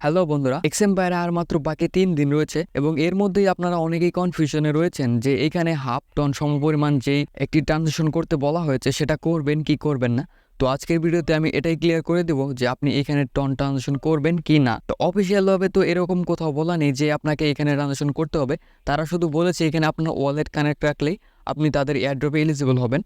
Hello বন্ধুরা, এক্সএম্পায়ারে আর মাত্র বাকি 3 দিন রয়েছে এবং এর মধ্যেই আপনারা অনেকেই কনফিউশনে রয়েছেন যে এখানে হাফ টন সমপরিমাণ যেই একটি ট্রানজাকশন করতে বলা হয়েছে সেটা করবেন কি করবেন না। তো আজকের ভিডিওতে আমি এটাই ক্লিয়ার করে দেবো যে আপনি এখানে টন ট্রানজাকশন করবেন কি না। তো অফিসিয়ালভাবে তো এরকম কোথাও বলা নেই যে আপনাকে এখানে ট্রানজাকশন করতে হবে। তারা শুধু বলেছে এখানে আপনার ওয়ালেট কানেক্ট রাখলেই আপনি তাদের এয়ারড্রপে এলিজিবল হবেন।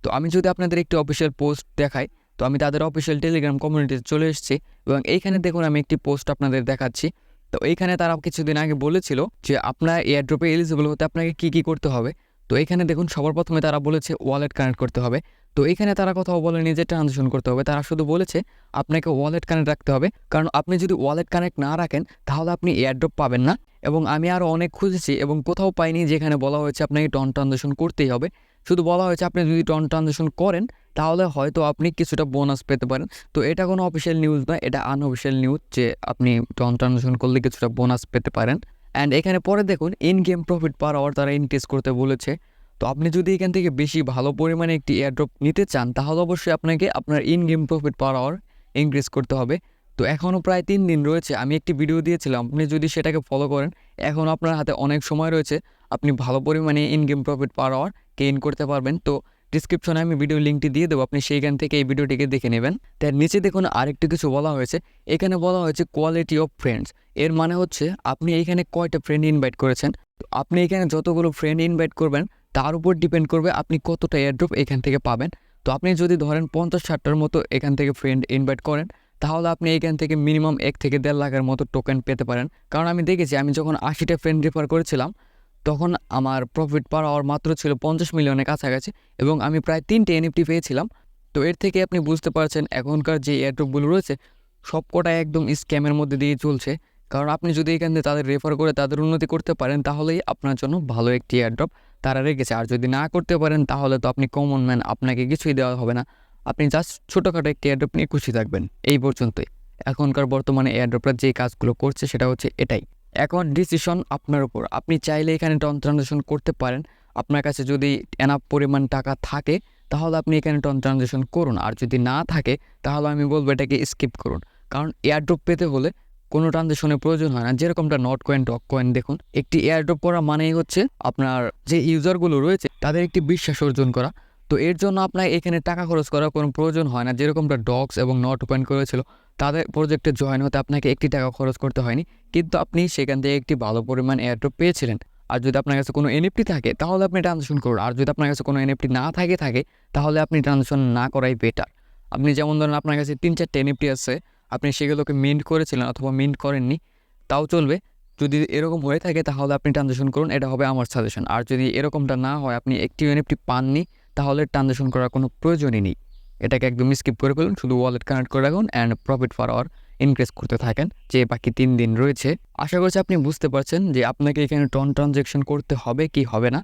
তো আমি যদি আপনাদের একটি অফিসিয়াল পোস্ট দেখাই, তো আমি তাদের অফিসিয়াল টেলিগ্রাম কমিউনিটিতে চলে এসেছি এবং এইখানে দেখুন আমি একটি পোস্ট আপনাদের দেখাচ্ছি। তো এইখানে তারা কিছুদিন আগে বলেছিল যে আপনার এয়ারড্রপে এলিজিবল হতে আপনাকে কি কি করতে হবে। তো এখানে দেখুন সবার প্রথমে তারা বলেছে ওয়ালেট কানেক্ট করতে হবে। তো এখানে তারা কোথাও বলেনি যে ট্রানজাকশন করতে হবে, তারা শুধু বলেছে আপনাকে ওয়ালেট কানেক্ট রাখতে হবে, কারণ আপনি যদি ওয়ালেট কানেক্ট না রাখেন তাহলে আপনি এয়ারড্রপ পাবেন না। এবং আমি আরও অনেক খুঁজেছি এবং কোথাও পাইনি যেখানে বলা হয়েছে আপনাকে টন ট্রানজাকশন করতেই হবে। শুধু বলা হয়েছে আপনি যদি টন ট্রানজাকশন করেন তাহলে হয়তো আপনি কিছুটা বোনাস পেতে পারেন। তো এটা কোনো অফিসিয়াল নিউজ না, এটা আনঅফিসিয়াল নিউজ যে আপনি টন ট্রানজাকশন করলে কিছুটা বোনাস পেতে পারেন। অ্যান্ড এখানে পরে দেখুন in game profit per hour তারা ইনক্রিজ করতে বলেছে। তো আপনি যদি এখান থেকে বেশি ভালো পরিমাণে একটি এয়ারড্রপ নিতে চান তাহলে অবশ্যই আপনাকে আপনার in game profit per hour increase করতে হবে। তো এখনও প্রায় 3 দিন রয়েছে, আমি একটি ভিডিও দিয়েছিলাম, আপনি যদি সেটাকে ফলো করেন এখন আপনার হাতে অনেক সময় রয়েছে, আপনি ভালো পরিমাণে in game profit per hour gain করতে পারবেন। তো ডিসক্রিপশনে আমি ভিডিও লিঙ্কটি দিয়ে দেবো, আপনি সেইখান থেকে এই ভিডিওটিকে দেখে নেবেন। তার নিচে দেখুন আরেকটি কিছু বলা হয়েছে, এখানে বলা হয়েছে কোয়ালিটি অফ ফ্রেন্ডস। এর মানে হচ্ছে আপনি এইখানে কয়টা ফ্রেন্ড ইনভাইট করেছেন। তো আপনি এখানে যতগুলো ফ্রেন্ড ইনভাইট করবেন তার উপর ডিপেন্ড করবে আপনি কতটা এয়ারড্রপ এখান থেকে পাবেন। তো আপনি যদি ধরেন 50-60টার মতো এখান থেকে ফ্রেন্ড ইনভাইট করেন তাহলে আপনি এখান থেকে মিনিমাম 1 থেকে 1.5 লাখের মতো টোকেন পেতে পারেন। কারণ আমি দেখেছি আমি যখন 80টা ফ্রেন্ড রেফার করেছিলাম তখন আমার প্রফিট পার আওয়ার মাত্র ছিল 50 মিলিয়নের কাছাকাছি এবং আমি প্রায় 3টে এনএফটি পেয়েছিলাম। তো এর থেকে আপনি বুঝতে পারছেন এখনকার যে এয়ারড্রপগুলো রয়েছে সবকটাই একদম স্ক্যামের মধ্যে দিয়ে চলছে। কারণ আপনি যদি এখান থেকে তাদের রেফার করে তাদের উন্নতি করতে পারেন তাহলেই আপনার জন্য ভালো একটি এয়ারড্রপ তারা রেখেছে। আর যদি না করতে পারেন তাহলে তো আপনি কমন ম্যান, আপনাকে কিছুই দেওয়া হবে না। আপনি জাস্ট ছোটোখাটো একটি এয়ারড্রপ নিয়ে খুশি থাকবেন, এই পর্যন্তই। এখনকার বর্তমানে এয়ারড্রপরা যে কাজগুলো করছে সেটা হচ্ছে এটাই। এখন ডিসিশন আপনার উপর, আপনি চাইলে এখানে টন ট্রানজাকশন করতে পারেন। আপনার কাছে যদি এনাফ পরিমাণ টাকা থাকে তাহলে আপনি এখানে টন ট্রানজাকশন করুন, আর যদি না থাকে তাহলে আমি বলবো এটাকে স্কিপ করুন। কারণ এয়ারড্রপ পেতে হলে কোনো ট্রানজাকশনের প্রয়োজন হয় না, যেরকমটা নট কয়েন ডক কয়েন। দেখুন একটি এয়ারড্রপ করা মানেই হচ্ছে আপনার যে ইউজারগুলো রয়েছে তাদের একটি বিশ্বাস অর্জন করা। তো এর জন্য আপনার এখানে টাকা খরচ করার কোনো প্রয়োজন হয় না, যেরকমটা ডক্স এবং নট কয়েন করেছিল। তাদের প্রজেক্টে জয়েন হতে আপনাকে 1 টাকা খরচ করতে হয়নি, কিন্তু আপনি সেখান থেকে একটি ভালো পরিমাণ এয়ারড্রপ পেয়েছিলেন। আর যদি আপনার কাছে কোনো এনএফটি থাকে তাহলে আপনি ট্রানজাকশন করুন, আর যদি আপনার কাছে কোনো এনএফটি না থাকে তাহলে আপনি ট্রানজাকশন না করাই বেটার। আপনি যেমন ধরেন আপনার কাছে 3-4টে এনএফটি আছে, আপনি সেগুলোকে মিন্ট করেছিলেন অথবা মিন্ট করেননি, তাও চলবে। যদি এরকম হয়ে থাকে তাহলে আপনি ট্রানজাকশন করুন, এটা হবে আমার সাজেশন। আর যদি এরকমটা না হয়, আপনি একটি এনএফটি পাননি, তাহলে ট্রানজাকশন করার কোনো প্রয়োজনই নেই। এটাকে একদম স্কিপ করে ফেলুন, শুধু ওয়ালেট কানেক্ট করে রাখুন and profit per hour increase করতে থাকেন যে বাকি 3 দিন রয়েছে। আশা করছি আপনি বুঝতে পারছেন যে আপনাকে এখানে টন ট্রানজাকশন করতে হবে কি হবে না।